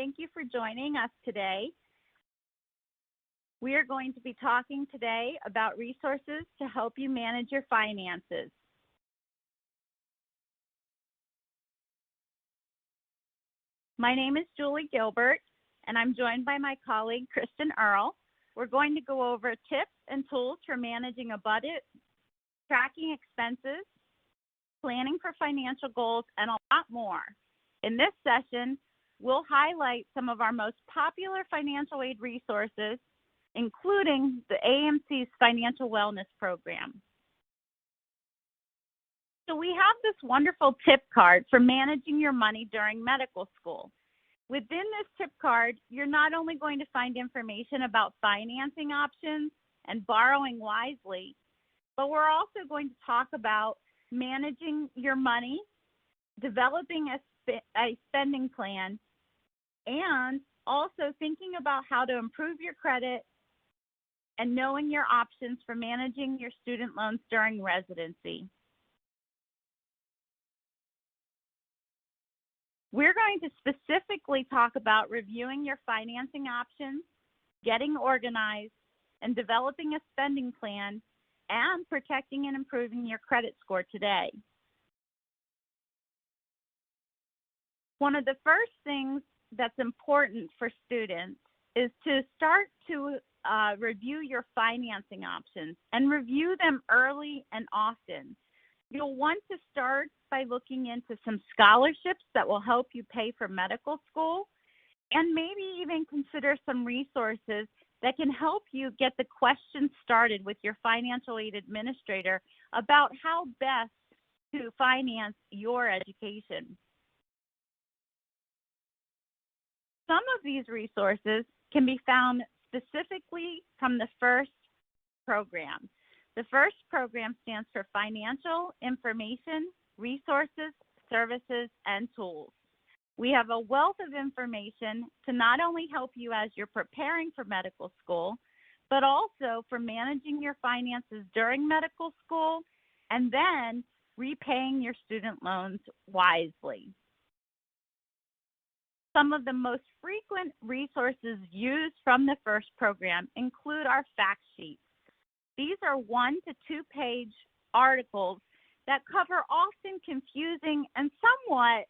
thank you for joining us today. We are going to be talking today about resources to help you manage your finances. My name is Julie Gilbert, and I'm joined by my colleague, Kristen Earle. We're going to go over tips and tools for managing a budget, tracking expenses, planning for financial goals, and a lot more. In this session, we'll highlight some of our most popular financial aid resources, including the AAMC's Financial Wellness Program. So we have this wonderful tip card for managing your money during medical school. Within this tip card, you're not only going to find information about financing options and borrowing wisely, but we're also going to talk about managing your money, developing a spending plan, and also thinking about how to improve your credit and knowing your options for managing your student loans during residency. We're going to specifically talk about reviewing your financing options, getting organized, and developing a spending plan, and protecting and improving your credit score today. One of the first things that's important for students is to start to review your financing options and review them early and often. You'll want to start by looking into some scholarships that will help you pay for medical school, and maybe even consider some resources that can help you get the questions started with your financial aid administrator about how best to finance your education. Some of these resources can be found specifically from the FIRST program. The FIRST program stands for Financial Information, Resources, Services, and Tools. We have a wealth of information to not only help you as you're preparing for medical school, but also for managing your finances during medical school and then repaying your student loans wisely. Some of the most frequent resources used from the FIRST program include our fact sheets. These are 1 to 2 page articles that cover often confusing and somewhat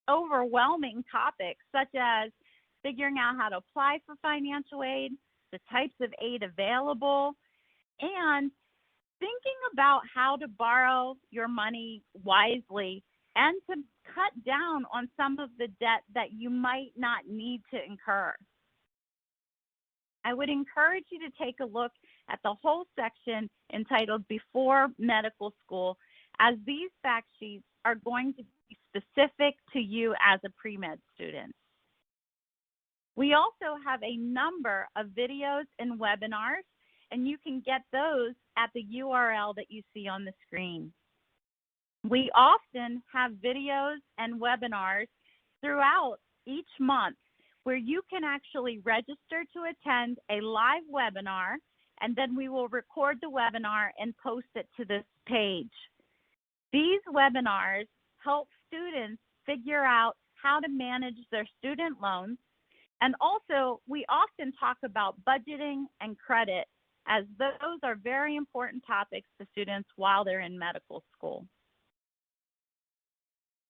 overwhelming topics, such as figuring out how to apply for financial aid, the types of aid available, and thinking about how to borrow your money wisely and to cut down on some of the debt that you might not need to incur. I would encourage you to take a look at the whole section entitled Before Medical School, as these fact sheets are going to be specific to you as a pre-med student. We also have a number of videos and webinars, and you can get those at the URL that you see on the screen. We often have videos and webinars throughout each month where you can actually register to attend a live webinar, and then we will record the webinar and post it to this page. These webinars help students figure out how to manage their student loans, and also we often talk about budgeting and credit, as those are very important topics to students while they're in medical school.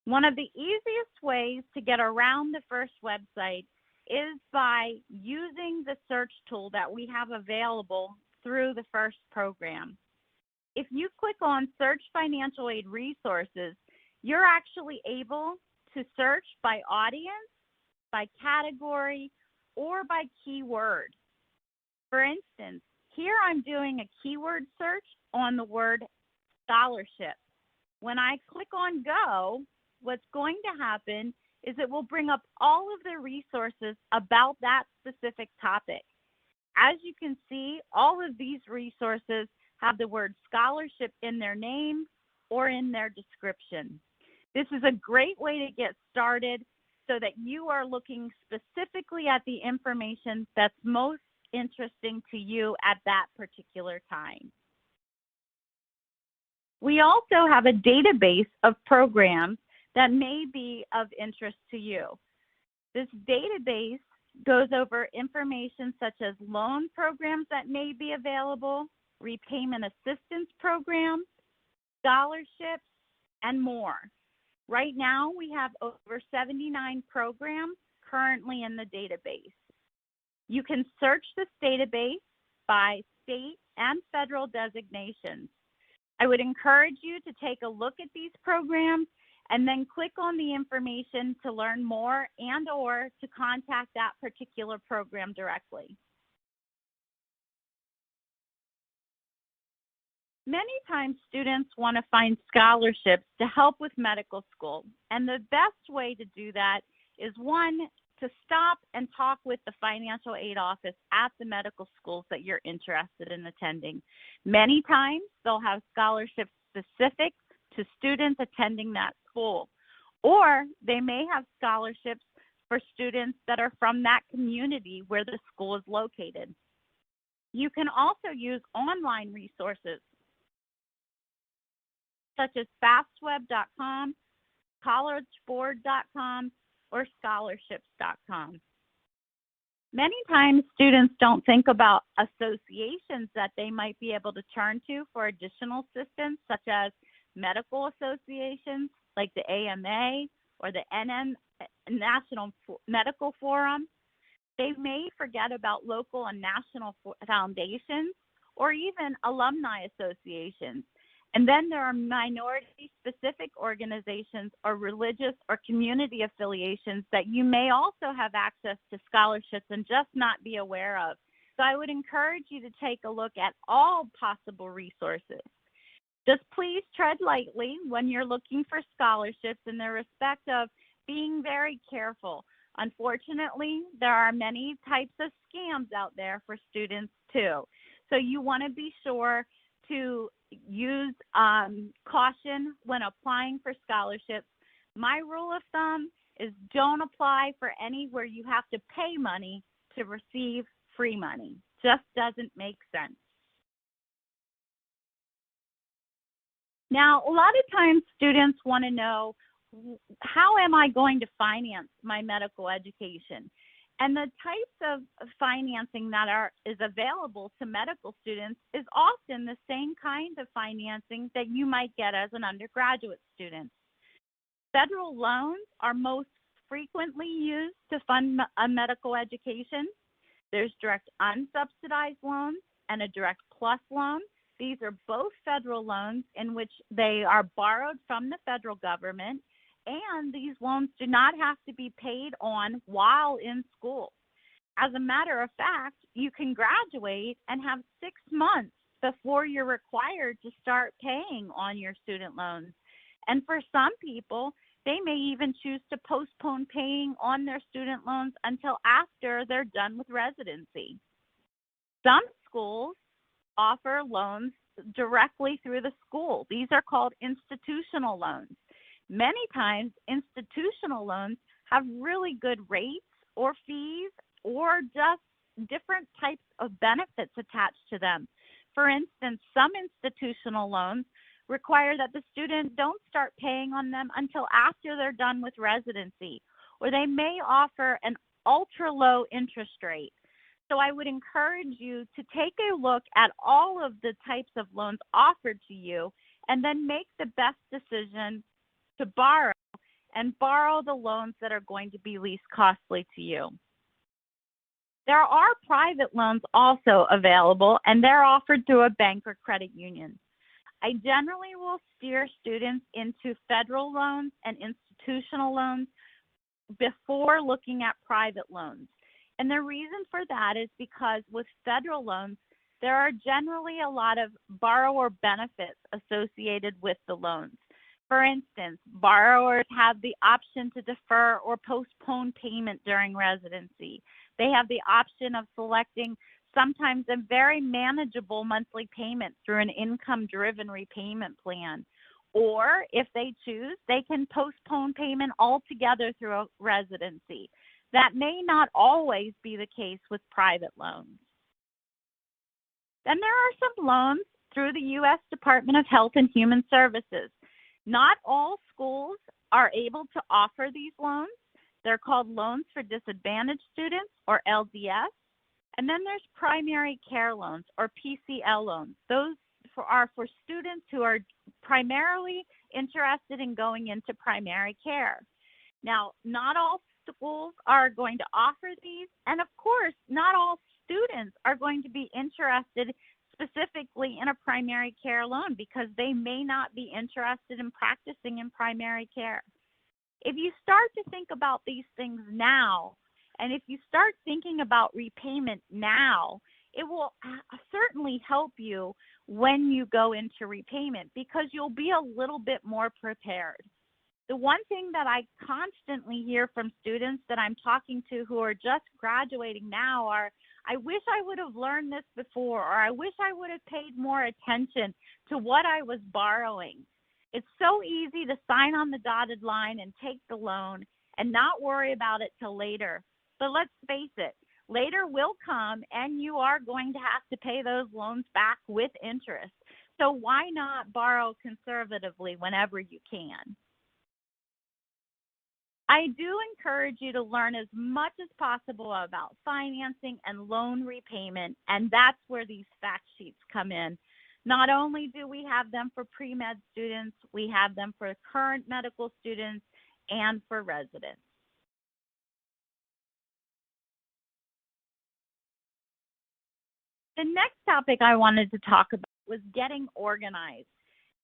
One of the easiest ways to get around the FIRST website is by using the search tool that we have available through the FIRST program. If you click on Search Financial Aid Resources, you're actually able to search by audience, by category, or by keyword. For instance, here I'm doing a keyword search on the word scholarship. When I click on Go, what's going to happen is it will bring up all of the resources about that specific topic. As you can see, all of these resources have the word scholarship in their name or in their description. This is a great way to get started so that you are looking specifically at the information that's most interesting to you at that particular time. We also have a database of programs that may be of interest to you. This database goes over information such as loan programs that may be available, repayment assistance programs, scholarships, and more. Right now, we have over 79 programs currently in the database. You can search this database by state and federal designations. I would encourage you to take a look at these programs and then click on the information to learn more and/or to contact that particular program directly. Many times students want to find scholarships to help with medical school, and the best way to do that is, one, to stop and talk with the financial aid office at the medical schools that you're interested in attending. Many times they'll have scholarships specific to students attending that school, or they may have scholarships for students that are from that community where the school is located. You can also use online resources such as fastweb.com, collegeboard.com, or scholarships.com. Many times students don't think about associations that they might be able to turn to for additional assistance, such as medical associations like the AMA or the National Medical Forum. They may forget about local and national foundations or even alumni associations. And then there are minority-specific organizations or religious or community affiliations that you may also have access to scholarships and just not be aware of. So I would encourage you to take a look at all possible resources. Just please tread lightly when you're looking for scholarships in the respect of being very careful. Unfortunately, there are many types of scams out there for students too. So you want to be sure to use caution when applying for scholarships. My rule of thumb is don't apply for any where you have to pay money to receive free money. Just doesn't make sense. Now, a lot of times students want to know, how am I going to finance my medical education? And the types of financing that is available to medical students is often the same kind of financing that you might get as an undergraduate student. Federal loans are most frequently used to fund a medical education. There's direct unsubsidized loans and a direct plus loan. These are both federal loans in which they are borrowed from the federal government, and these loans do not have to be paid on while in school. As a matter of fact, you can graduate and have 6 months before you're required to start paying on your student loans. And for some people, they may even choose to postpone paying on their student loans until after they're done with residency. Some schools offer loans directly through the school. These are called institutional loans. Many times, institutional loans have really good rates or fees or just different types of benefits attached to them. For instance, some institutional loans require that the student don't start paying on them until after they're done with residency, or they may offer an ultra-low interest rate. So I would encourage you to take a look at all of the types of loans offered to you and then make the best decision to borrow and borrow the loans that are going to be least costly to you. There are private loans also available, and they're offered through a bank or credit union. I generally will steer students into federal loans and institutional loans before looking at private loans. And the reason for that is because with federal loans, there are generally a lot of borrower benefits associated with the loans. For instance, borrowers have the option to defer or postpone payment during residency. They have the option of selecting sometimes a very manageable monthly payment through an income-driven repayment plan. Or if they choose, they can postpone payment altogether through a residency. That may not always be the case with private loans. Then there are some loans through the U.S. Department of Health and Human Services. Not all schools are able to offer these loans. They're called loans for disadvantaged students, or LDS. And then there's primary care loans, or PCL loans. Those are for students who are primarily interested in going into primary care. Now, not all schools are going to offer these, and of course, not all students are going to be interested specifically in a primary care loan because they may not be interested in practicing in primary care. If you start to think about these things now, and if you start thinking about repayment now, it will certainly help you when you go into repayment because you'll be a little bit more prepared. The one thing that I constantly hear from students that I'm talking to who are just graduating now are, I wish I would have learned this before, or I wish I would have paid more attention to what I was borrowing. It's so easy to sign on the dotted line and take the loan and not worry about it till later. But let's face it, later will come and you are going to have to pay those loans back with interest. So why not borrow conservatively whenever you can? I do encourage you to learn as much as possible about financing and loan repayment, and that's where these fact sheets come in. Not only do we have them for pre-med students, we have them for current medical students and for residents. The next topic I wanted to talk about was getting organized.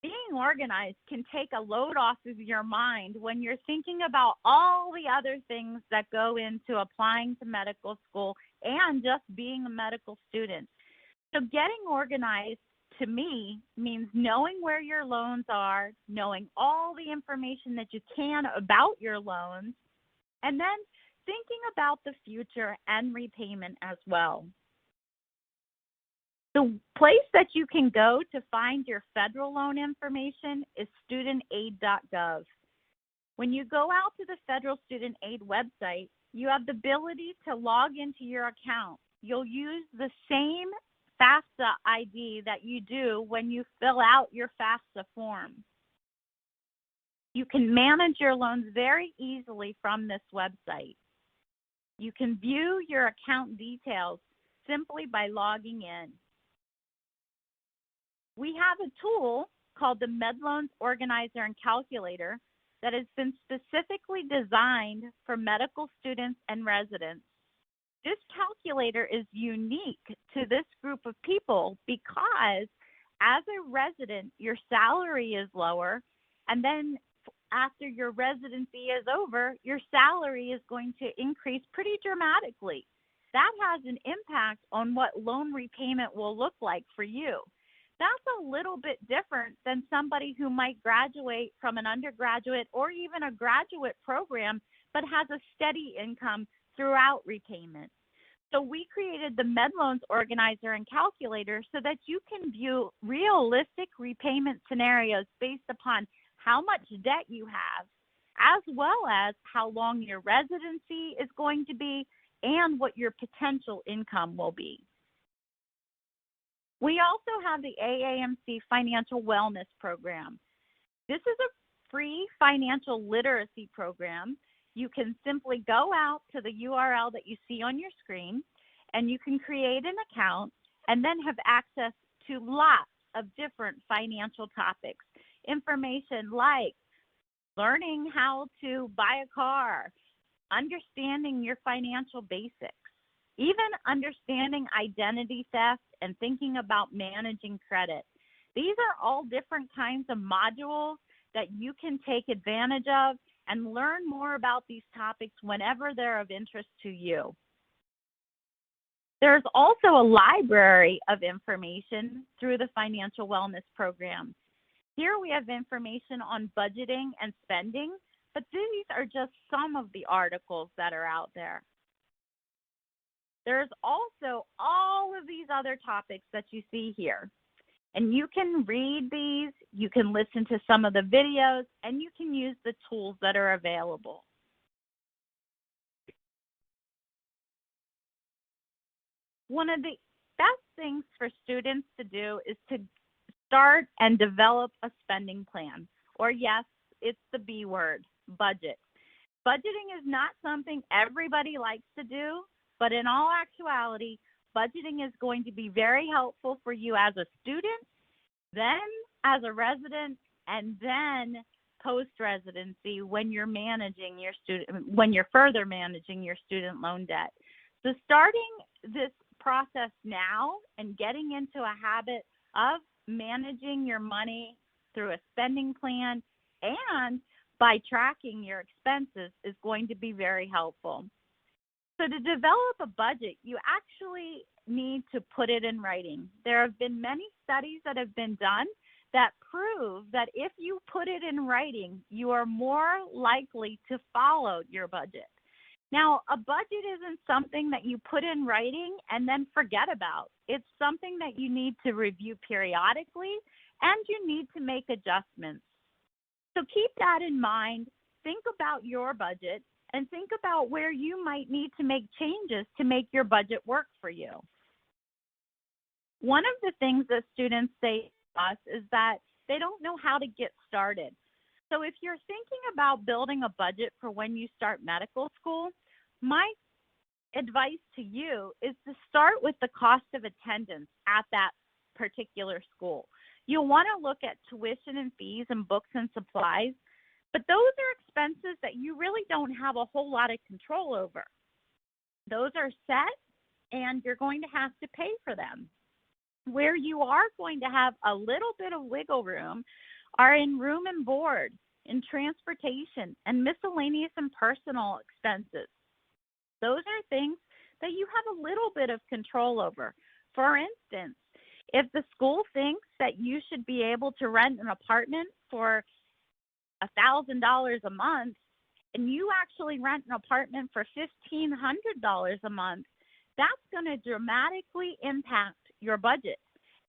Being organized can take a load off of your mind when you're thinking about all the other things that go into applying to medical school and just being a medical student. So getting organized to me means knowing where your loans are, knowing all the information that you can about your loans, and then thinking about the future and repayment as well. The place that you can go to find your federal loan information is studentaid.gov. When you go out to the federal student aid website, you have the ability to log into your account. You'll use the same FAFSA ID that you do when you fill out your FAFSA form. You can manage your loans very easily from this website. You can view your account details simply by logging in. We have a tool called the MedLoans Organizer and Calculator that has been specifically designed for medical students and residents. This calculator is unique to this group of people because as a resident, your salary is lower, and then after your residency is over, your salary is going to increase pretty dramatically. That has an impact on what loan repayment will look like for you. That's a little bit different than somebody who might graduate from an undergraduate or even a graduate program, but has a steady income throughout repayment. So we created the MedLoans Organizer and Calculator so that you can view realistic repayment scenarios based upon how much debt you have, as well as how long your residency is going to be and what your potential income will be. We also have the AAMC Financial Wellness Program. This is a free financial literacy program. You can simply go out to the URL that you see on your screen, and you can create an account and then have access to lots of different financial topics. Information like learning how to buy a car, understanding your financial basics, even understanding identity theft and thinking about managing credit. These are all different kinds of modules that you can take advantage of and learn more about these topics whenever they're of interest to you. There's also a library of information through the Financial Wellness Program. Here we have information on budgeting and spending, but these are just some of the articles that are out there. There's also all of these other topics that you see here. And you can read these, you can listen to some of the videos, and you can use the tools that are available. One of the best things for students to do is to start and develop a spending plan. Or yes, it's the B word, budget. Budgeting is not something everybody likes to do, but in all actuality, budgeting is going to be very helpful for you as a student, then as a resident, and then post-residency when you're further managing your student loan debt. So starting this process now and getting into a habit of managing your money through a spending plan and by tracking your expenses is going to be very helpful. So to develop a budget, you actually need to put it in writing. There have been many studies that have been done that prove that if you put it in writing, you are more likely to follow your budget. Now, a budget isn't something that you put in writing and then forget about. It's something that you need to review periodically, and you need to make adjustments. So keep that in mind. Think about your budget and think about where you might need to make changes to make your budget work for you. One of the things that students say to us is that they don't know how to get started. So if you're thinking about building a budget for when you start medical school, my advice to you is to start with the cost of attendance at that particular school. You'll want to look at tuition and fees and books and supplies, but those are expenses that you really don't have a whole lot of control over. Those are set, and you're going to have to pay for them. Where you are going to have a little bit of wiggle room are in room and board, in transportation, and miscellaneous and personal expenses. Those are things that you have a little bit of control over. For instance, if the school thinks that you should be able to rent an apartment for $1,000 a month, and you actually rent an apartment for $1,500 a month, that's going to dramatically impact your budget.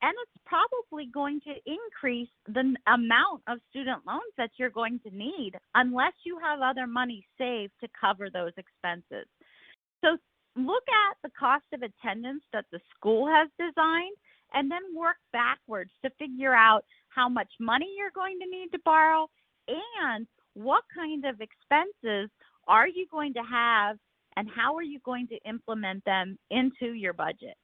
And it's probably going to increase the amount of student loans that you're going to need unless you have other money saved to cover those expenses. So look at the cost of attendance that the school has designed and then work backwards to figure out how much money you're going to need to borrow and what kind of expenses are you going to have and how are you going to implement them into your budget.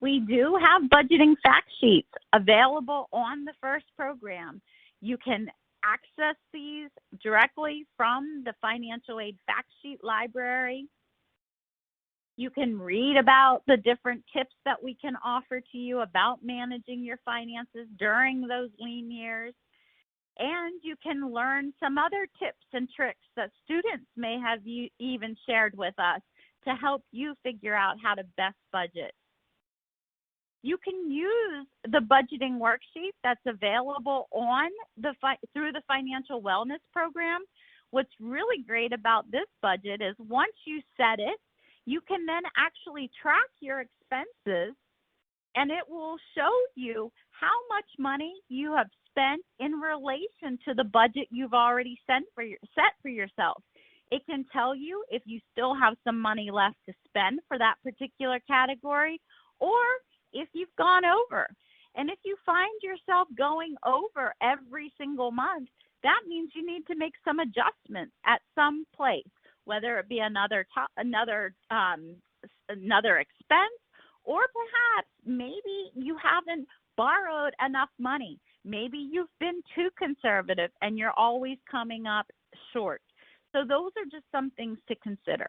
We do have budgeting fact sheets available on the FIRST program. You can access these directly from the financial aid fact sheet library. You can read about the different tips that we can offer to you about managing your finances during those lean years. And you can learn some other tips and tricks that students may have even shared with us to help you figure out how to best budget. You can use the budgeting worksheet that's available on through the Financial Wellness Program. What's really great about this budget is once you set it, you can then actually track your expenses, and it will show you how much money you have spent in relation to the budget you've already set for yourself. It can tell you if you still have some money left to spend for that particular category, or if you've gone over. And if you find yourself going over every single month, that means you need to make some adjustments at some place, whether it be another expense, or perhaps maybe you haven't borrowed enough money. Maybe you've been too conservative and you're always coming up short. So those are just some things to consider.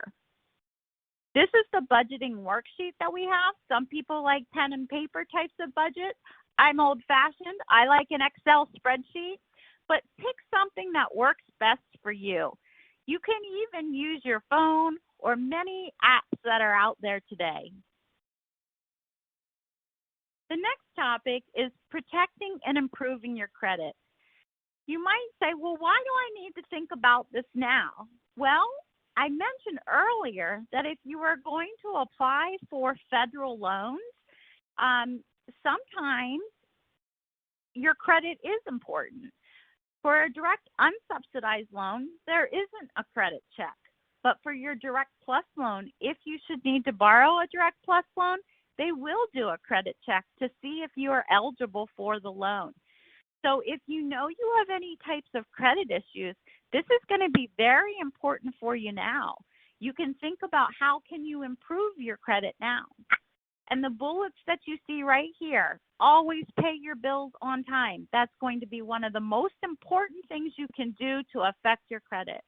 This is the budgeting worksheet that we have. Some people like pen and paper types of budget. I'm old-fashioned. I like an Excel spreadsheet, but pick something that works best for you. You can even use your phone or many apps that are out there today. The next topic is protecting and improving your credit. You might say, well, why do I need to think about this now? Well, I mentioned earlier that if you are going to apply for federal loans, sometimes your credit is important. For a direct unsubsidized loan, there isn't a credit check. But for your Direct Plus loan, if you should need to borrow a Direct Plus loan, they will do a credit check to see if you are eligible for the loan. So if you know you have any types of credit issues, This is going to be very important for you now. You can think about how can you improve your credit now. And the bullets that you see right here, always pay your bills on time. That's going to be one of the most important things you can do to affect your credit.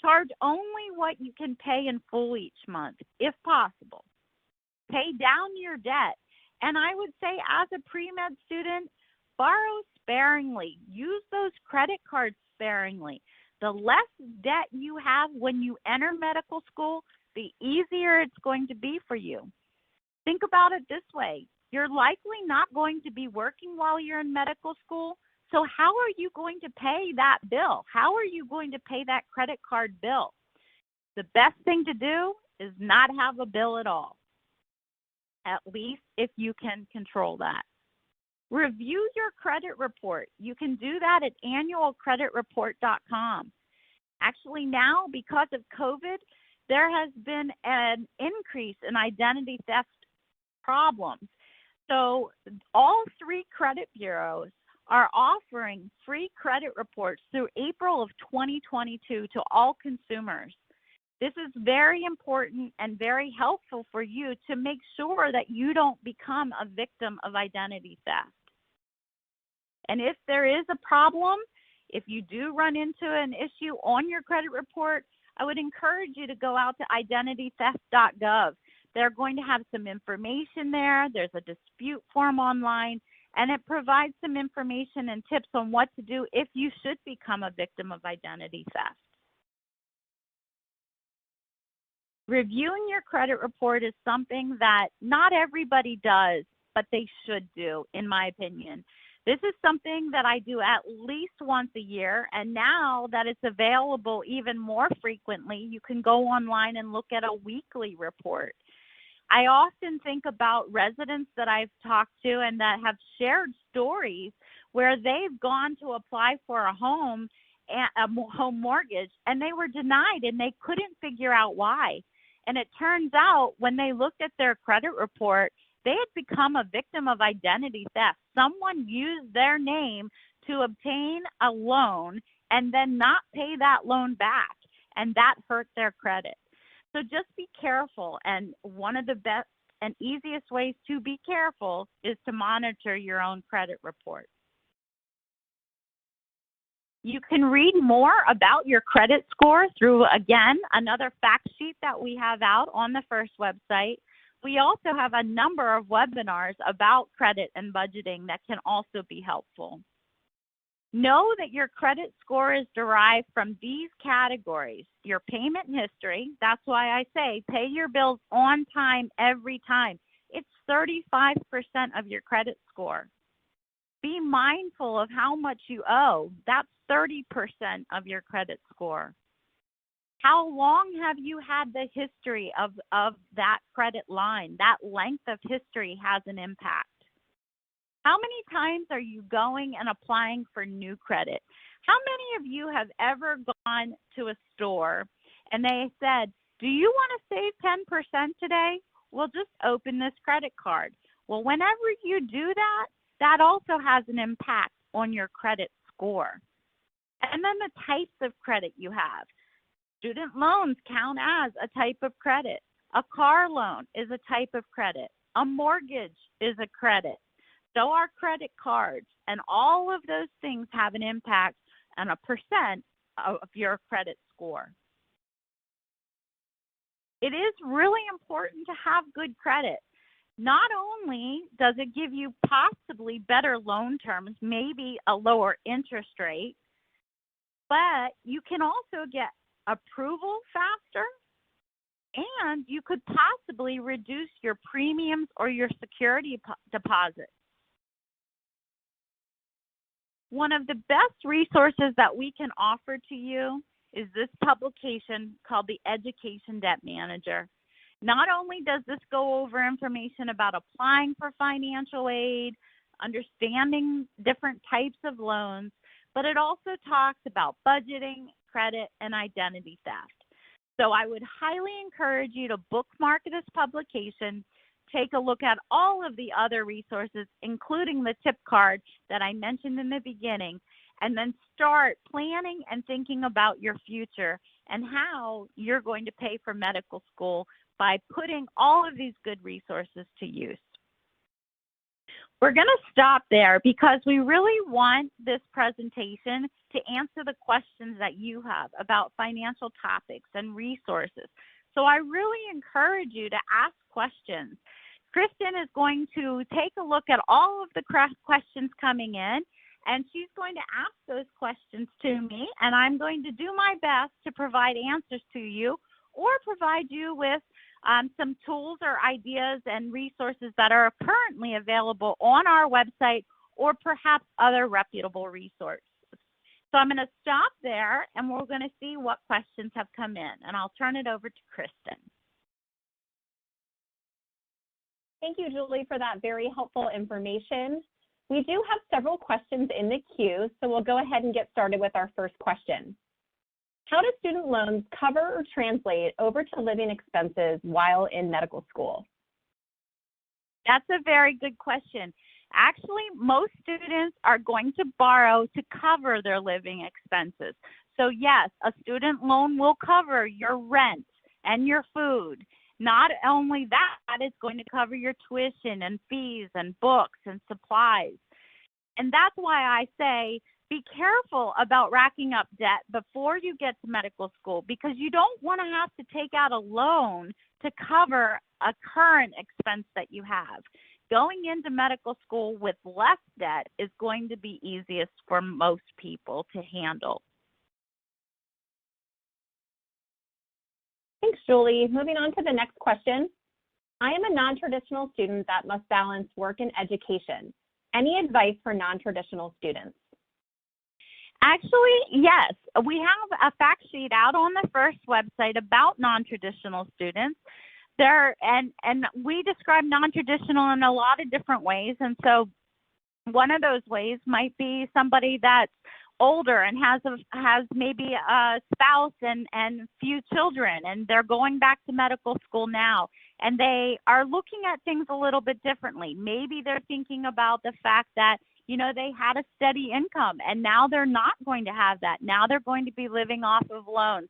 Charge only what you can pay in full each month, if possible. Pay down your debt. And I would say as a pre-med student, borrow sparingly. Use those credit cards sparingly. The less debt you have when you enter medical school, the easier it's going to be for you. Think about it this way. You're likely not going to be working while you're in medical school, so how are you going to pay that bill? How are you going to pay that credit card bill? The best thing to do is not have a bill at all, at least if you can control that. Review your credit report. You can do that at annualcreditreport.com. Actually now, because of COVID, there has been an increase in identity theft problems. So all 3 credit bureaus are offering free credit reports through April of 2022 to all consumers. This is very important and very helpful for you to make sure that you don't become a victim of identity theft. And if there is a problem, if you do run into an issue on your credit report, I would encourage you to go out to identitytheft.gov. They're going to have some information there. There's a dispute form online, and it provides some information and tips on what to do if you should become a victim of identity theft. Reviewing your credit report is something that not everybody does, but they should do, in my opinion. This is something that I do at least once a year, and now that it's available even more frequently, you can go online and look at a weekly report. I often think about residents that I've talked to and that have shared stories where they've gone to apply for a home mortgage, and they were denied, and they couldn't figure out why. And it turns out when they looked at their credit report, they had become a victim of identity theft. Someone used their name to obtain a loan and then not pay that loan back, and that hurt their credit. So just be careful, and one of the best and easiest ways to be careful is to monitor your own credit report. You can read more about your credit score through, again, another fact sheet that we have out on the FIRST website. We also have a number of webinars about credit and budgeting that can also be helpful. Know that your credit score is derived from these categories. Your payment history, that's why I say pay your bills on time every time. It's 35% of your credit score. Be mindful of how much you owe. That's 30% of your credit score. How long have you had the history of that credit line? That length of history has an impact. How many times are you going and applying for new credit? How many of you have ever gone to a store and they said, do you want to save 10% today? Well, just open this credit card. Well, whenever you do that, that also has an impact on your credit score. And then the types of credit you have. Student loans count as a type of credit. A car loan is a type of credit. A mortgage is a credit. So are credit cards. And all of those things have an impact on a percent of your credit score. It is really important to have good credit. Not only does it give you possibly better loan terms, maybe a lower interest rate, but you can also get approval faster, and you could possibly reduce your premiums or your security deposit. One of the best resources that we can offer to you is this publication called the Education Debt Manager. Not only does this go over information about applying for financial aid, understanding different types of loans, but it also talks about budgeting, credit, and identity theft. So I would highly encourage you to bookmark this publication, take a look at all of the other resources, including the tip card that I mentioned in the beginning, and then start planning and thinking about your future and how you're going to pay for medical school by putting all of these good resources to use. We're going to stop there because we really want this presentation to answer the questions that you have about financial topics and resources. So I really encourage you to ask questions. Kristen is going to take a look at all of the questions coming in, and she's going to ask those questions to me, and I'm going to do my best to provide answers to you or provide you with some tools or ideas and resources that are currently available on our website or perhaps other reputable resources. So I'm going to stop there, and we're going to see what questions have come in, and I'll turn it over to Kristen. Thank you, Julie, for that very helpful information. We do have several questions in the queue, so we'll go ahead and get started with our first question. How do student loans cover or translate over to living expenses while in medical school? That's a very good question. Actually, most students are going to borrow to cover their living expenses. So yes, a student loan will cover your rent and your food. Not only that, it's going to cover your tuition and fees and books and supplies. And that's why I say be careful about racking up debt before you get to medical school, because you don't want to have to take out a loan to cover a current expense that you have. Going into medical school with less debt is going to be easiest for most people to handle. Thanks, Julie. Moving on to the next question. I am a non-traditional student that must balance work and education. Any advice for non-traditional students? Actually, yes. We have a fact sheet out on the FIRST website about non-traditional students. And we describe non-traditional in a lot of different ways. And so one of those ways might be somebody that's older and has maybe a spouse and few children, and they're going back to medical school now, and they are looking at things a little bit differently. Maybe they're thinking about the fact that, you know, they had a steady income and now they're not going to have that. Now they're going to be living off of loans.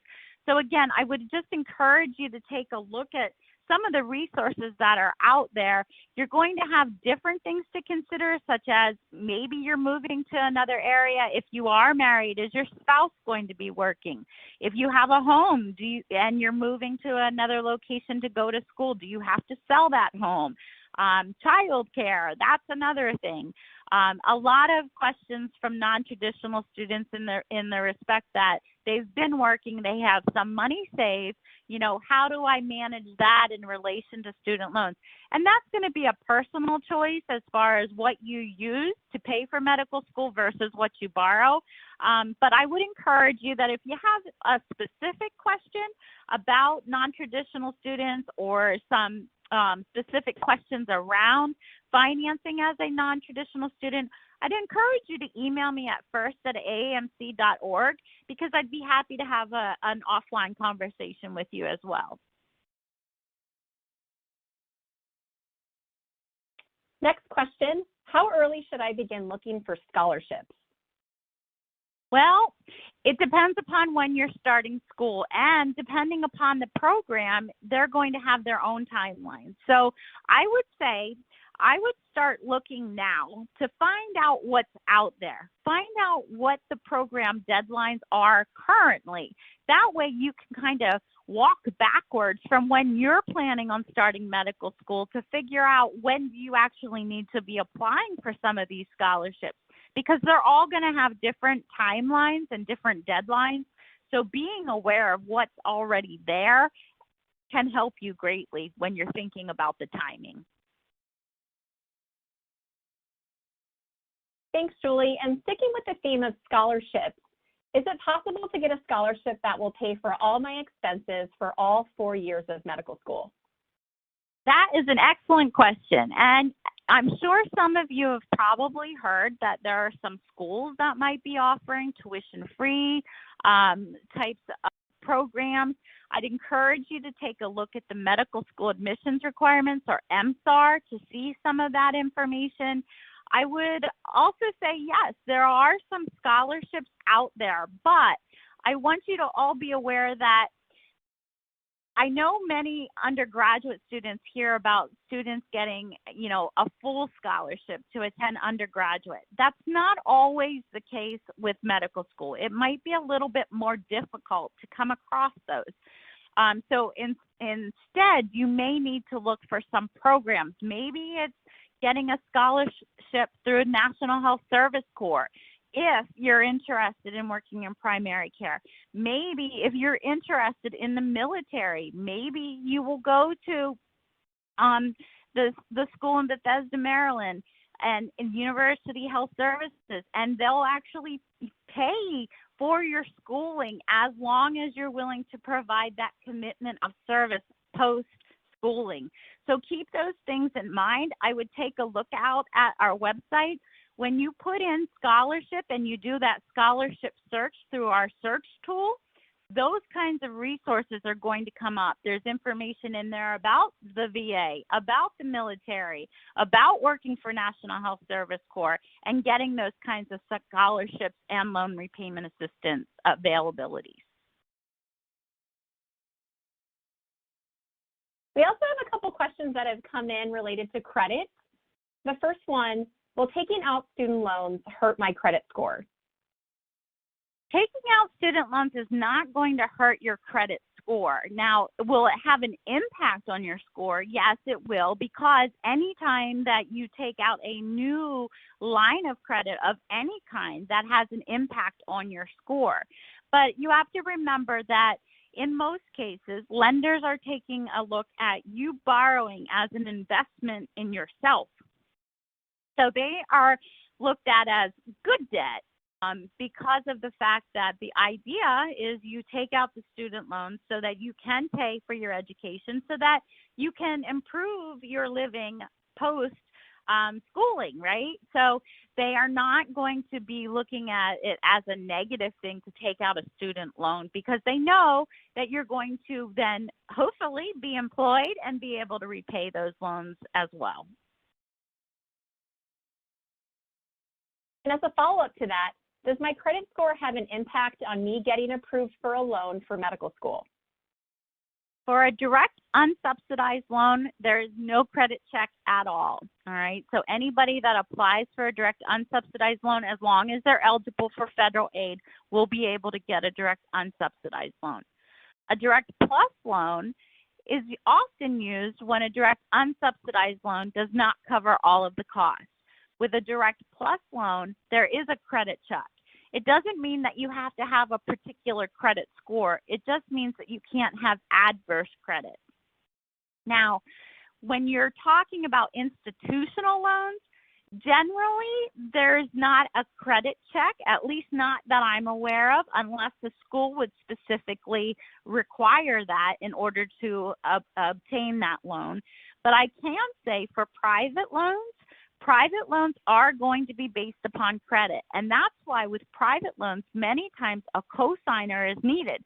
So again, I would just encourage you to take a look at some of the resources that are out there. You're going to have different things to consider, such as maybe you're moving to another area. If you are married, is your spouse going to be working? If you have a home and you're moving to another location to go to school, do you have to sell that home? Child care, that's another thing. A lot of questions from non-traditional students in the respect that they've been working, they have some money saved. You know, how do I manage that in relation to student loans? And that's going to be a personal choice as far as what you use to pay for medical school versus what you borrow. But I would encourage you that if you have a specific question about non-traditional students or some specific questions around financing as a non-traditional student, I'd encourage you to email me at first@aamc.org, because I'd be happy to have an offline conversation with you as well. Next question, how early should I begin looking for scholarships? Well, it depends upon when you're starting school, and depending upon the program, they're going to have their own timeline. So I would say I would start looking now to find out what's out there. Find out what the program deadlines are currently. That way you can kind of walk backwards from when you're planning on starting medical school to figure out when you actually need to be applying for some of these scholarships, because they're all going to have different timelines and different deadlines. So being aware of what's already there can help you greatly when you're thinking about the timing. Thanks, Julie. And sticking with the theme of scholarships, is it possible to get a scholarship that will pay for all my expenses for all 4 years of medical school? That is an excellent question. And I'm sure some of you have probably heard that there are some schools that might be offering tuition-free types of programs. I'd encourage you to take a look at the medical school admissions requirements, or MSAR, to see some of that information. I would also say yes, there are some scholarships out there, but I want you to all be aware that I know many undergraduate students hear about students getting, a full scholarship to attend undergraduate. That's not always the case with medical school. It might be a little bit more difficult to come across those. So instead, you may need to look for some programs. Maybe it's getting a scholarship through National Health Service Corps if you're interested in working in primary care. Maybe if you're interested in the military, maybe you will go to the school in Bethesda, Maryland, and University Health Services, and they'll actually pay for your schooling as long as you're willing to provide that commitment of service post-schooling. So keep those things in mind. I would take a look out at our website. When you put in scholarship and you do that scholarship search through our search tool, those kinds of resources are going to come up. There's information in there about the VA, about the military, about working for National Health Service Corps, and getting those kinds of scholarships and loan repayment assistance availabilities. We also have a couple questions that have come in related to credit. The first one, will taking out student loans hurt my credit score? Taking out student loans is not going to hurt your credit score. Now, will it have an impact on your score? Yes, it will, because anytime that you take out a new line of credit of any kind, that has an impact on your score. But you have to remember that in most cases, lenders are taking a look at you borrowing as an investment in yourself. So they are looked at as good debt because of the fact that the idea is you take out the student loan so that you can pay for your education, so that you can improve your living post schooling, right? So they are not going to be looking at it as a negative thing to take out a student loan, because they know that you're going to then hopefully be employed and be able to repay those loans as well. And as a follow-up to that, does my credit score have an impact on me getting approved for a loan for medical school? For a direct unsubsidized loan, there is no credit check at all right? So anybody that applies for a direct unsubsidized loan, as long as they're eligible for federal aid, will be able to get a direct unsubsidized loan. A direct plus loan is often used when a direct unsubsidized loan does not cover all of the costs. With a direct plus loan, there is a credit check. It doesn't mean that you have to have a particular credit score. It just means that you can't have adverse credit. Now, when you're talking about institutional loans, generally there's not a credit check, at least not that I'm aware of, unless the school would specifically require that in order to obtain that loan. But I can say for private loans are going to be based upon credit. And that's why with private loans, many times a cosigner is needed.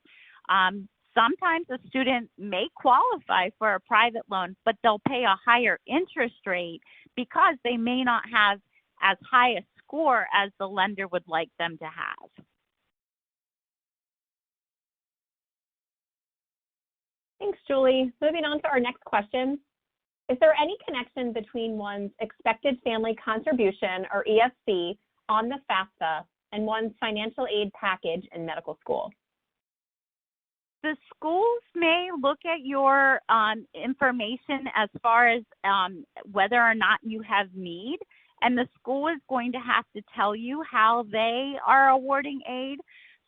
Sometimes a student may qualify for a private loan, but they'll pay a higher interest rate because they may not have as high a score as the lender would like them to have. Thanks, Julie. Moving on to our next question. Is there any connection between one's expected family contribution, or EFC, on the FAFSA and one's financial aid package in medical school? The schools may look at your information as far as whether or not you have need, and the school is going to have to tell you how they are awarding aid.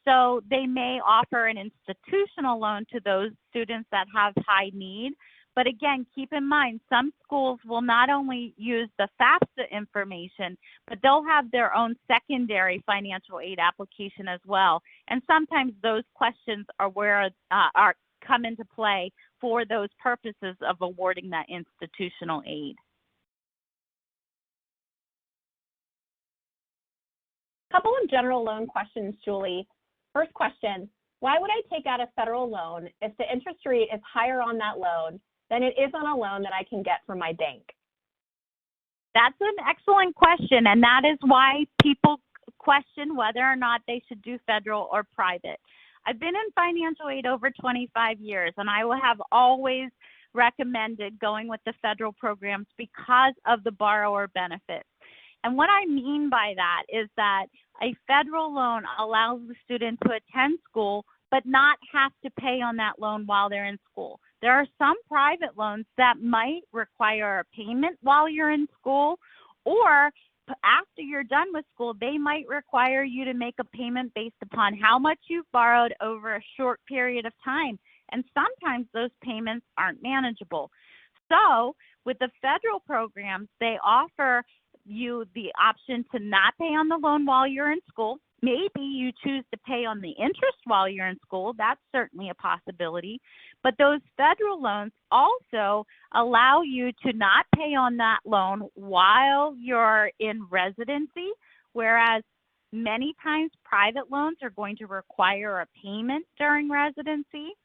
So they may offer an institutional loan to those students that have high need. But again, keep in mind, some schools will not only use the FAFSA information, but they'll have their own secondary financial aid application as well. And sometimes those questions are where come into play for those purposes of awarding that institutional aid. A couple of general loan questions, Julie. First question, why would I take out a federal loan if the interest rate is higher on that loan than it is on a loan that I can get from my bank? That's an excellent question, and that is why people question whether or not they should do federal or private. I've been in financial aid over 25 years, and I will have always recommended going with the federal programs because of the borrower benefits. And what I mean by that is that a federal loan allows the student to attend school but not have to pay on that loan while they're in school. There are some private loans that might require a payment while you're in school, or after you're done with school, they might require you to make a payment based upon how much you've borrowed over a short period of time. And sometimes those payments aren't manageable. So with the federal programs, they offer you the option to not pay on the loan while you're in school. Maybe you choose to pay on the interest while you're in school. That's certainly a possibility. But those federal loans also allow you to not pay on that loan while you're in residency, whereas many times private loans are going to require a payment during residency.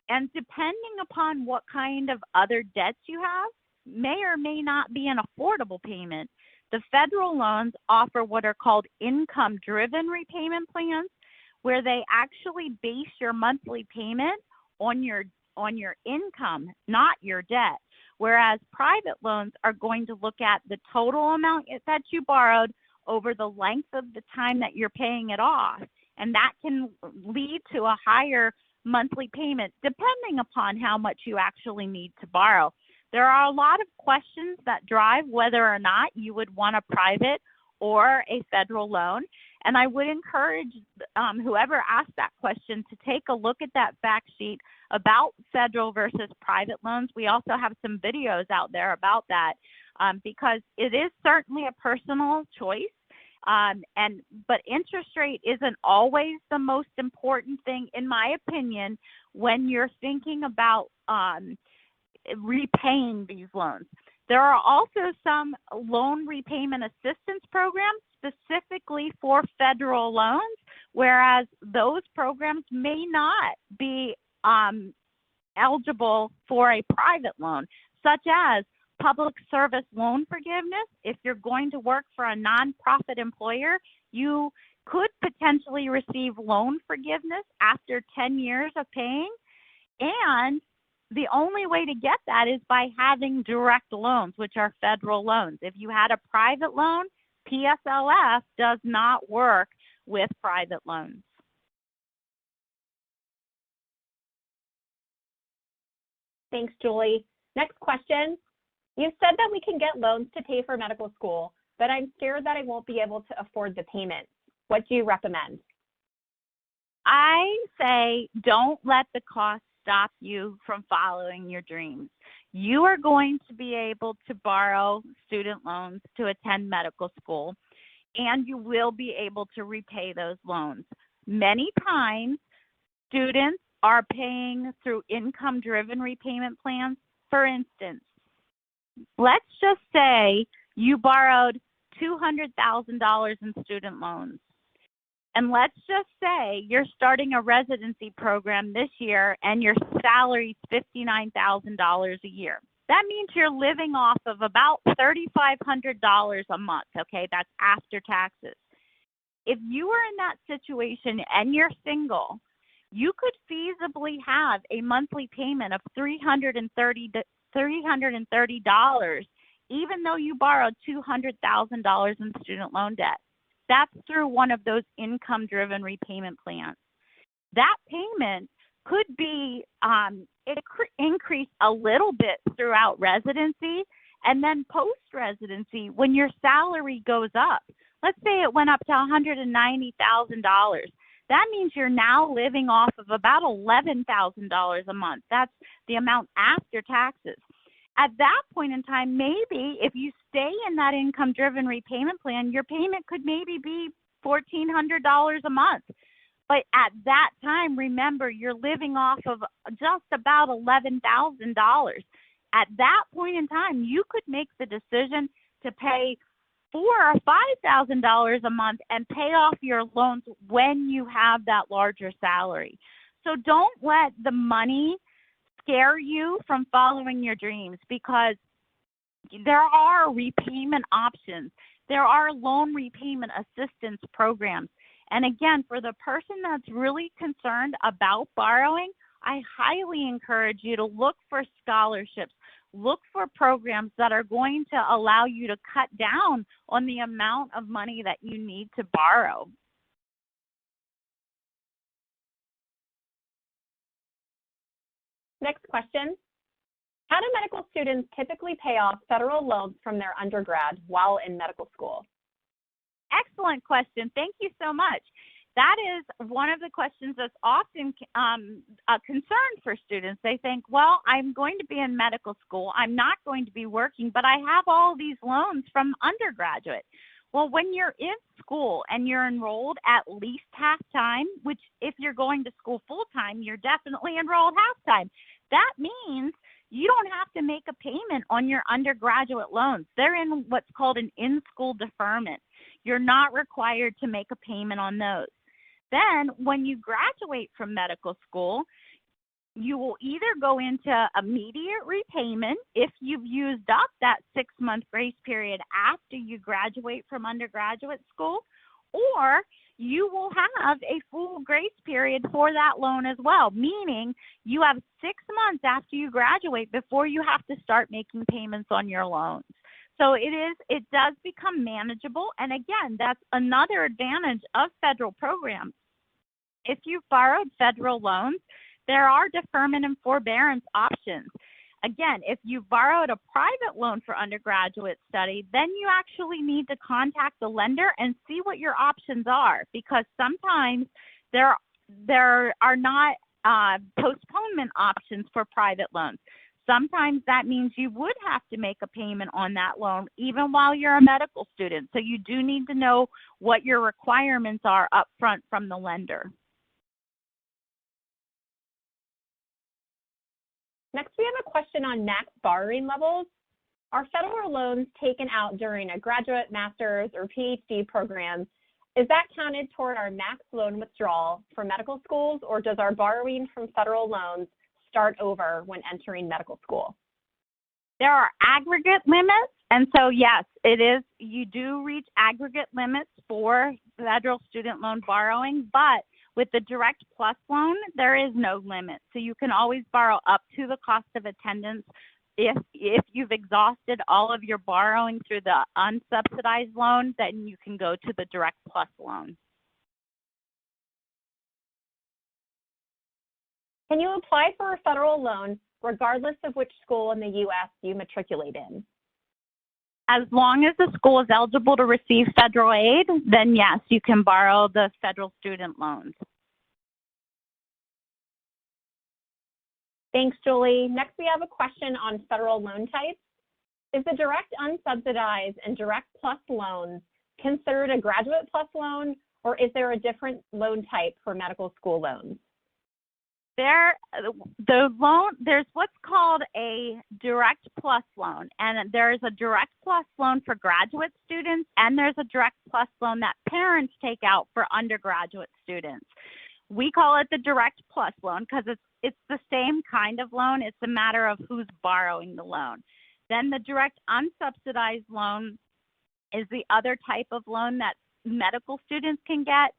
And depending upon what kind of other debts you have, may or may not be an affordable payment. The federal loans offer what are called income-driven repayment plans, where they actually base your monthly payment on your income, not your debt. Whereas private loans are going to look at the total amount that you borrowed over the length of the time that you're paying it off. And that can lead to a higher monthly payment depending upon how much you actually need to borrow. There are a lot of questions that drive whether or not you would want a private or a federal loan. And I would encourage whoever asked that question to take a look at that fact sheet about federal versus private loans. We also have some videos out there about that because it is certainly a personal choice. But interest rate isn't always the most important thing, in my opinion, when you're thinking about repaying these loans. There are also some loan repayment assistance programs specifically for federal loans, whereas those programs may not be eligible for a private loan, such as public service loan forgiveness. If you're going to work for a nonprofit employer, you could potentially receive loan forgiveness after 10 years of paying, and the only way to get that is by having direct loans, which are federal loans. If you had a private loan, PSLF does not work with private loans. Thanks, Julie. Next question. You said that we can get loans to pay for medical school, but I'm scared that I won't be able to afford the payments. What do you recommend? I say don't let the cost stop you from following your dreams. You are going to be able to borrow student loans to attend medical school, and you will be able to repay those loans. Many times, students are paying through income-driven repayment plans. For instance, let's just say you borrowed $200,000 in student loans. And let's just say you're starting a residency program this year and your salary is $59,000 a year. That means you're living off of about $3,500 a month, okay? That's after taxes. If you are in that situation and you're single, you could feasibly have a monthly payment of $330 even though you borrowed $200,000 in student loan debt. That's through one of those income-driven repayment plans. That payment could be increased a little bit throughout residency, and then post-residency, when your salary goes up. Let's say it went up to $190,000. That means you're now living off of about $11,000 a month. That's the amount after taxes. At that point in time, maybe if you stay in that income-driven repayment plan, your payment could maybe be $1,400 a month. But at that time, remember, you're living off of just about $11,000. At that point in time, you could make the decision to pay $4,000 or $5,000 a month and pay off your loans when you have that larger salary. So don't let the money scare you from following your dreams, because there are repayment options. There are loan repayment assistance programs. And again, for the person that's really concerned about borrowing, I highly encourage you to look for scholarships. Look for programs that are going to allow you to cut down on the amount of money that you need to borrow. Next question. How do medical students typically pay off federal loans from their undergrad while in medical school? Excellent question. Thank you so much. That is one of the questions that's often a concern for students. They think, well, I'm going to be in medical school. I'm not going to be working, but I have all these loans from undergraduate. Well, when you're in school and you're enrolled at least half-time, which if you're going to school full-time, you're definitely enrolled half-time. That means you don't have to make a payment on your undergraduate loans. They're in what's called an in-school deferment. You're not required to make a payment on those. Then when you graduate from medical school, you will either go into immediate repayment if you've used up that 6-month grace period after you graduate from undergraduate school, or you will have a full grace period for that loan as well, meaning you have 6 months after you graduate before you have to start making payments on your loans. So it does become manageable. And again, that's another advantage of federal programs. If you've borrowed federal loans, there are deferment and forbearance options. Again, if you borrowed a private loan for undergraduate study, then you actually need to contact the lender and see what your options are, because sometimes there are not postponement options for private loans. Sometimes that means you would have to make a payment on that loan even while you're a medical student. So you do need to know what your requirements are up front from the lender. Next, we have a question on max borrowing levels. Are federal loans taken out during a graduate, master's, or PhD program, is that counted toward our max loan withdrawal for medical schools, or does our borrowing from federal loans start over when entering medical school? There are aggregate limits, and so yes, it is. You do reach aggregate limits for federal student loan borrowing, but with the Direct Plus loan, there is no limit. So you can always borrow up to the cost of attendance. If you've exhausted all of your borrowing through the unsubsidized loan, then you can go to the Direct Plus loan. Can you apply for a federal loan regardless of which school in the U.S. you matriculate in? As long as the school is eligible to receive federal aid, then yes, you can borrow the federal student loans. Thanks, Julie. Next, we have a question on federal loan types. Is the Direct Unsubsidized and Direct Plus loans considered a Graduate Plus loan, or is there a different loan type for medical school loans? There's what's called a Direct Plus loan, and there's a Direct Plus loan for graduate students, and there's a Direct Plus loan that parents take out for undergraduate students. We call it the Direct Plus loan because it's the same kind of loan. It's a matter of who's borrowing the loan. Then the Direct Unsubsidized loan is the other type of loan that medical students can get.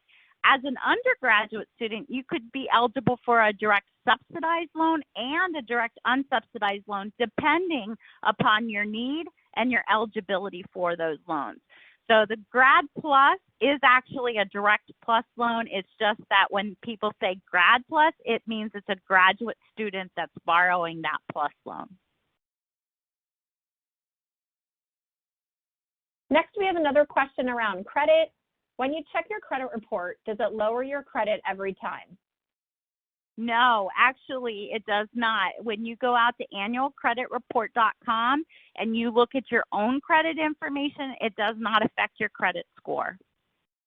As an undergraduate student, you could be eligible for a direct subsidized loan and a direct unsubsidized loan, depending upon your need and your eligibility for those loans. So the Grad Plus is actually a Direct Plus loan. It's just that when people say Grad Plus, it means it's a graduate student that's borrowing that Plus loan. Next, we have another question around credit. When you check your credit report, does it lower your credit every time? No, actually, it does not. When you go out to annualcreditreport.com and you look at your own credit information, it does not affect your credit score.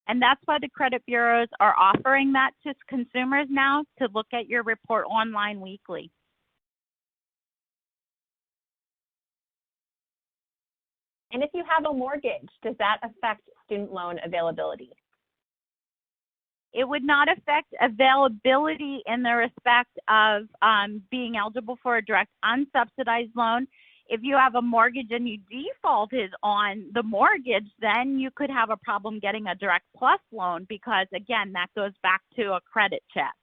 And that's why the credit bureaus are offering that to consumers now, to look at your report online weekly. And if you have a mortgage, does that affect student loan availability? It would not affect availability in the respect of being eligible for a direct unsubsidized loan. If you have a mortgage and you defaulted on the mortgage, then you could have a problem getting a Direct Plus loan because, again, that goes back to a credit check.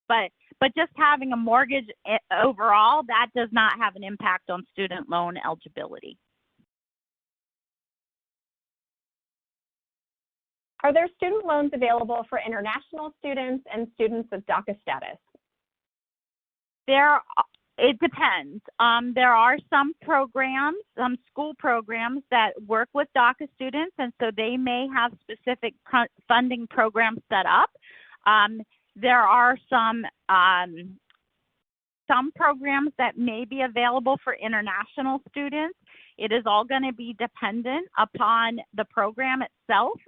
But just having a mortgage overall, that does not have an impact on student loan eligibility. Are there student loans available for international students and students with DACA status? It depends. There are some programs, some school programs that work with DACA students, and so they may have specific funding programs set up. There are some programs that may be available for international students. It is all going to be dependent upon the program itself.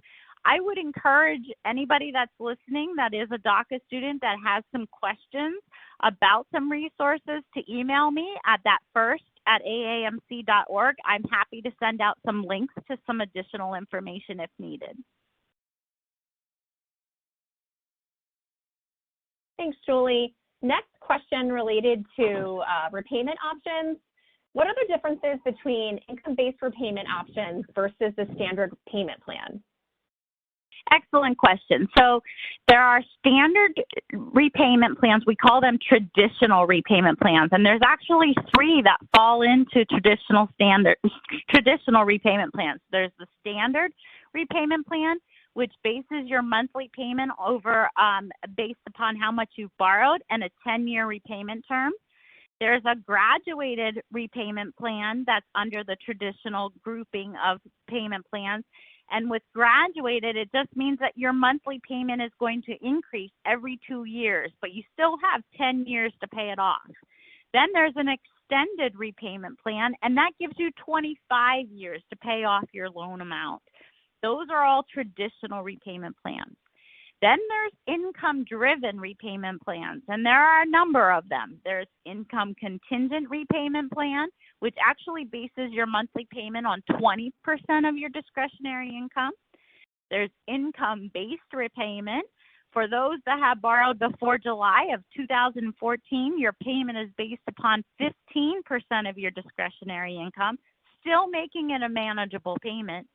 I would encourage anybody that's listening that is a DACA student that has some questions about some resources to email me at thatfirst@aamc.org. I'm happy to send out some links to some additional information if needed. Thanks, Julie. Next question related to repayment options. What are the differences between income-based repayment options versus the standard payment plan? Excellent question. So there are standard repayment plans. We call them traditional repayment plans, and there's actually 3 that fall into traditional repayment plans. There's the standard repayment plan, which bases your monthly payment over based upon how much you've borrowed and a 10-year repayment term. There's a graduated repayment plan that's under the traditional grouping of payment plans. And with graduated, it just means that your monthly payment is going to increase every 2 years, but you still have 10 years to pay it off. Then there's an extended repayment plan, and that gives you 25 years to pay off your loan amount. Those are all traditional repayment plans. Then there's income-driven repayment plans, and there are a number of them. There's income contingent repayment plan, which actually bases your monthly payment on 20% of your discretionary income. There's income-based repayment. For those that have borrowed before July of 2014, your payment is based upon 15% of your discretionary income, still making it a manageable payment.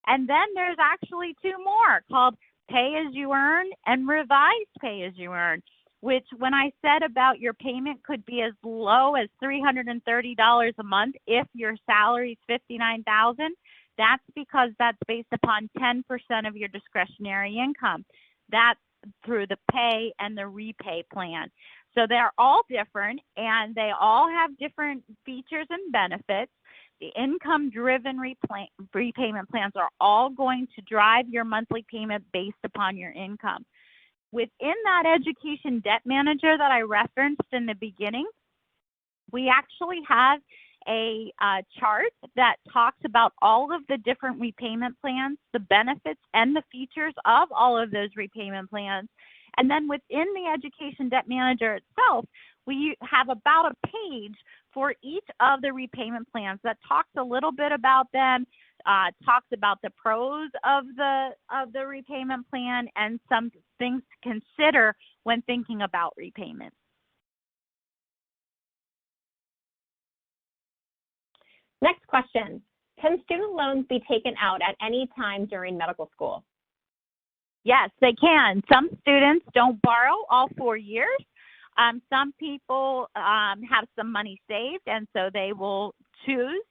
And then there's actually 2 more called pay-as-you-earn and revised pay-as-you-earn, which when I said about your payment could be as low as $330 a month if your salary is $59,000, that's because that's based upon 10% of your discretionary income. That's through the pay and the repay plan. So they're all different, and they all have different features and benefits. The income-driven repayment plans are all going to drive your monthly payment based upon your income. Within that education debt manager that I referenced in the beginning, we actually have a chart that talks about all of the different repayment plans, the benefits and the features of all of those repayment plans. And then within the education debt manager itself, we have about a page for each of the repayment plans that talks a little bit about them, talks about the pros of the repayment plan and some things to consider when thinking about repayment. Next question. Can student loans be taken out at any time during medical school? Yes, they can. Some students don't borrow all 4 years. Some people have some money saved, and so they will choose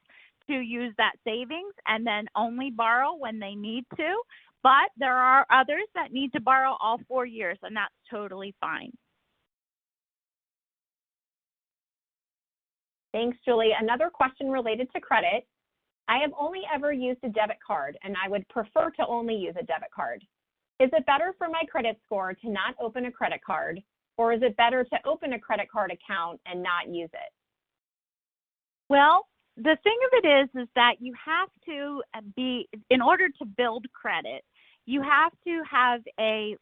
to use that savings and then only borrow when they need to. But there are others that need to borrow all 4 years, and that's totally fine. Thanks, Julie. Another question related to credit. I have only ever used a debit card, and I would prefer to only use a debit card. Is it better for my credit score to not open a credit card, or is it better to open a credit card account and not use it? Well, the thing of it is that you have to be, in order to build credit, you have to have a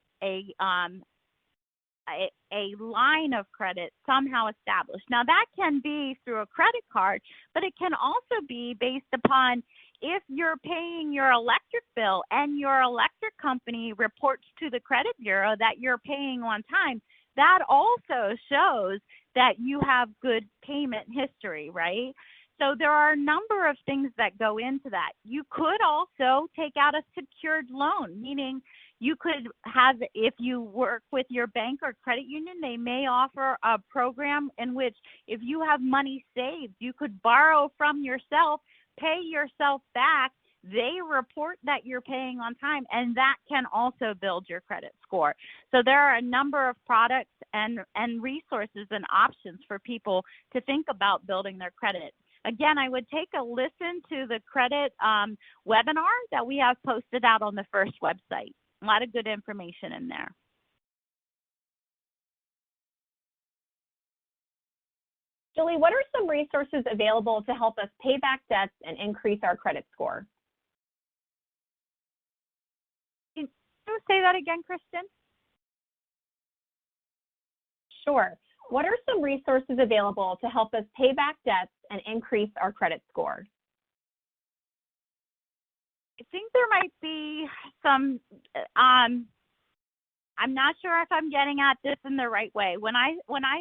line of credit somehow established. Now that can be through a credit card, but it can also be based upon if you're paying your electric bill and your electric company reports to the credit bureau that you're paying on time. That also shows that you have good payment history, right? So there are a number of things that go into that. You could also take out a secured loan, meaning you could have, if you work with your bank or credit union, they may offer a program in which if you have money saved, you could borrow from yourself, pay yourself back. They report that you're paying on time, and that can also build your credit score. So there are a number of products and resources and options for people to think about building their credit. Again, I would take a listen to the credit webinar that we have posted out on the first website. A lot of good information in there. Julie, what are some resources available to help us pay back debts and increase our credit score? Can you say that again, Kristen? Sure. What are some resources available to help us pay back debts and increase our credit score? I think there might be some, I'm not sure if I'm getting at this in the right way. When I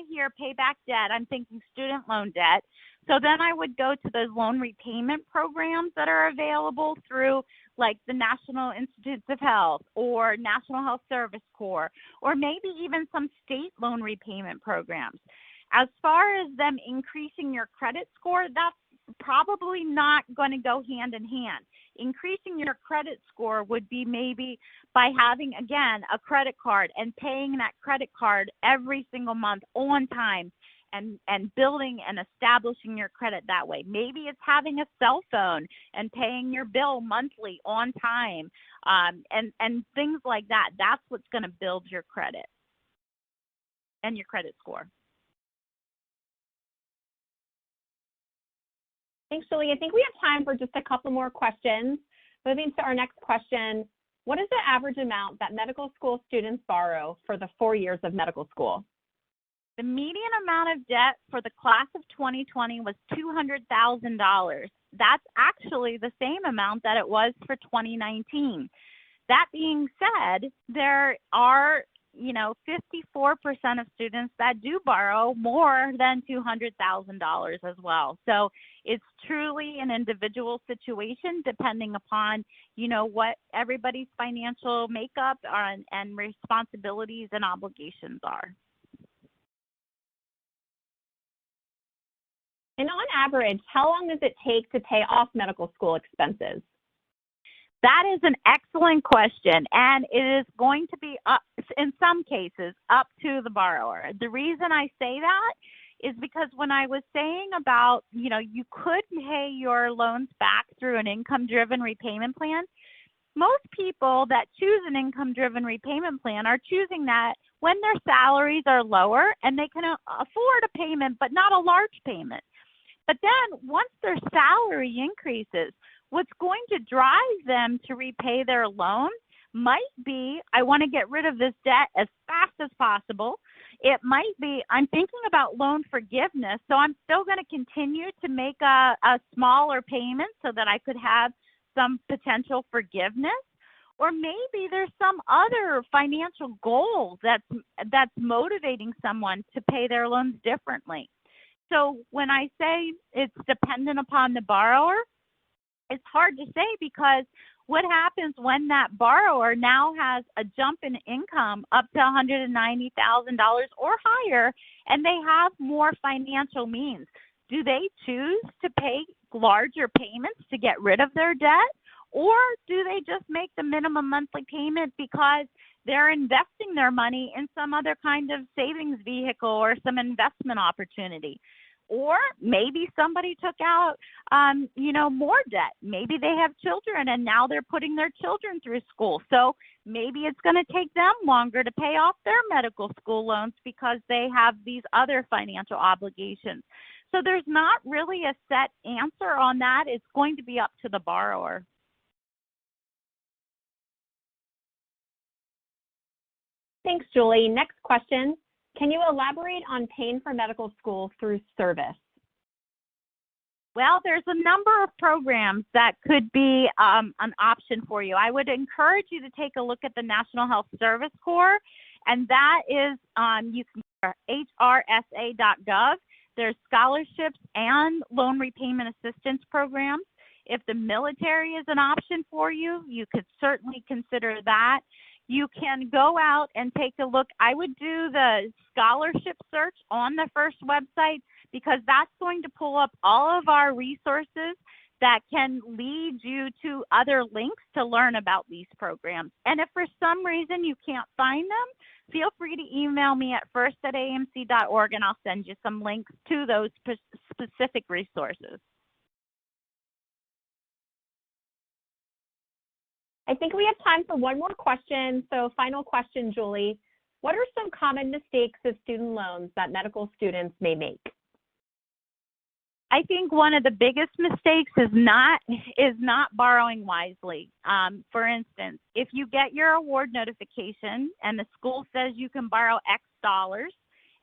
hear pay back debt, I'm thinking student loan debt. So then I would go to those loan repayment programs that are available through like the National Institutes of Health or National Health Service Corps, or maybe even some state loan repayment programs. As far as them increasing your credit score, that's probably not going to go hand in hand. Increasing your credit score would be maybe by having, again, a credit card and paying that credit card every single month on time and building and establishing your credit that way. Maybe it's having a cell phone and paying your bill monthly on time and things like that. That's what's going to build your credit and your credit score. Thanks, Julie. I think we have time for just a couple more questions. Moving to our next question, what is the average amount that medical school students borrow for the 4 years of medical school? The median amount of debt for the class of 2020 was $200,000. That's actually the same amount that it was for 2019. That being said, there are 54% of students that do borrow more than $200,000 as well. So it's truly an individual situation depending upon, what everybody's financial makeup and responsibilities and obligations are. And on average, how long does it take to pay off medical school expenses? That is an excellent question, and it is going to be up, in some cases, up to the borrower. The reason I say that is because when I was saying about, you could pay your loans back through an income-driven repayment plan, most people that choose an income-driven repayment plan are choosing that when their salaries are lower and they can afford a payment, but not a large payment. But then once their salary increases, what's going to drive them to repay their loan might be, I want to get rid of this debt as fast as possible. It might be, I'm thinking about loan forgiveness, so I'm still going to continue to make a smaller payment so that I could have some potential forgiveness. Or maybe there's some other financial goal that's motivating someone to pay their loans differently. So when I say it's dependent upon the borrower, it's hard to say because what happens when that borrower now has a jump in income up to $190,000 or higher and they have more financial means? Do they choose to pay larger payments to get rid of their debt? Or do they just make the minimum monthly payment because they're investing their money in some other kind of savings vehicle or some investment opportunity? Or maybe somebody took out, more debt. Maybe they have children and now they're putting their children through school. So maybe it's going to take them longer to pay off their medical school loans because they have these other financial obligations. So there's not really a set answer on that. It's going to be up to the borrower. Thanks, Julie. Next question. Can you elaborate on paying for medical school through service? Well, there's a number of programs that could be an option for you. I would encourage you to take a look at the National Health Service Corps, and that is, you can hrsa.gov. There's scholarships and loan repayment assistance programs. If the military is an option for you, you could certainly consider that. You can go out and take a look. I would do the scholarship search on the FIRST website because that's going to pull up all of our resources that can lead you to other links to learn about these programs. And if for some reason you can't find them, feel free to email me at first@aamc.org and I'll send you some links to those specific resources. I think we have time for one more question. So final question, Julie. What are some common mistakes of student loans that medical students may make? I think one of the biggest mistakes is not borrowing wisely. For instance, if you get your award notification and the school says you can borrow X dollars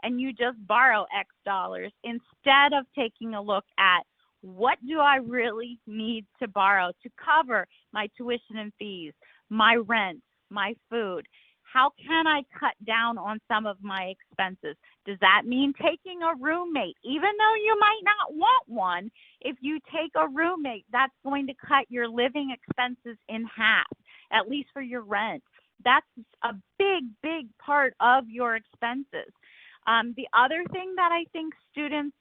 and you just borrow X dollars instead of taking a look at what do I really need to borrow to cover my tuition and fees, my rent, my food? How can I cut down on some of my expenses? Does that mean taking a roommate? Even though you might not want one, if you take a roommate, that's going to cut your living expenses in half, at least for your rent. That's a big, big part of your expenses. The other thing that I think students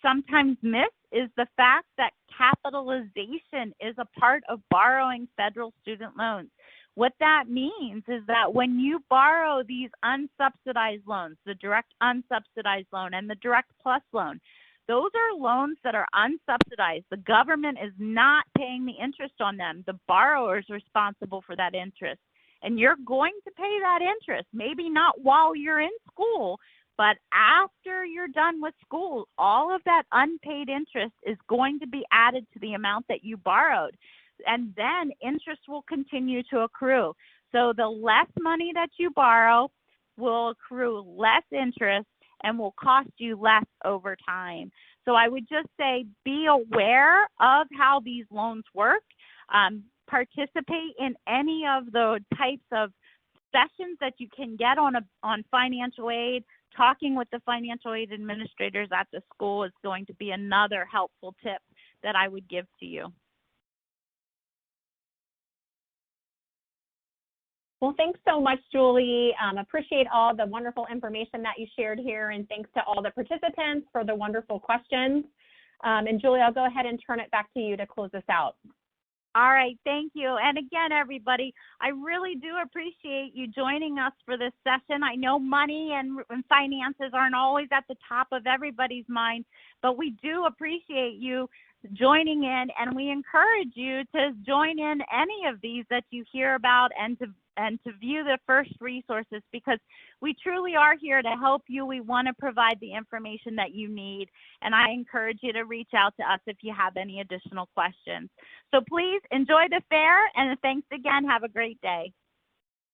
sometimes miss is the fact that capitalization is a part of borrowing federal student loans. What that means is that when you borrow these unsubsidized loans, the direct unsubsidized loan and the direct plus loan, those are loans that are unsubsidized. The government is not paying the interest on them. The borrower is responsible for that interest. And you're going to pay that interest, maybe not while you're in school, but after you're done with school, all of that unpaid interest is going to be added to the amount that you borrowed. And then interest will continue to accrue. So the less money that you borrow will accrue less interest and will cost you less over time. So I would just say be aware of how these loans work. Participate in any of the types of sessions that you can get on financial aid. Talking with the financial aid administrators at the school is going to be another helpful tip that I would give to you. Well, thanks so much, Julie. Appreciate all the wonderful information that you shared here, and thanks to all the participants for the wonderful questions. And Julie, I'll go ahead and turn it back to you to close this out. All right, thank you. And again, everybody, I really do appreciate you joining us for this session. I know money and finances aren't always at the top of everybody's mind, but we do appreciate you joining in, and we encourage you to join in any of these that you hear about and to view the FIRST resources, because we truly are here to help you. We want to provide the information that you need, and I encourage you to reach out to us if you have any additional questions. So please enjoy the fair, and thanks again. Have a great day.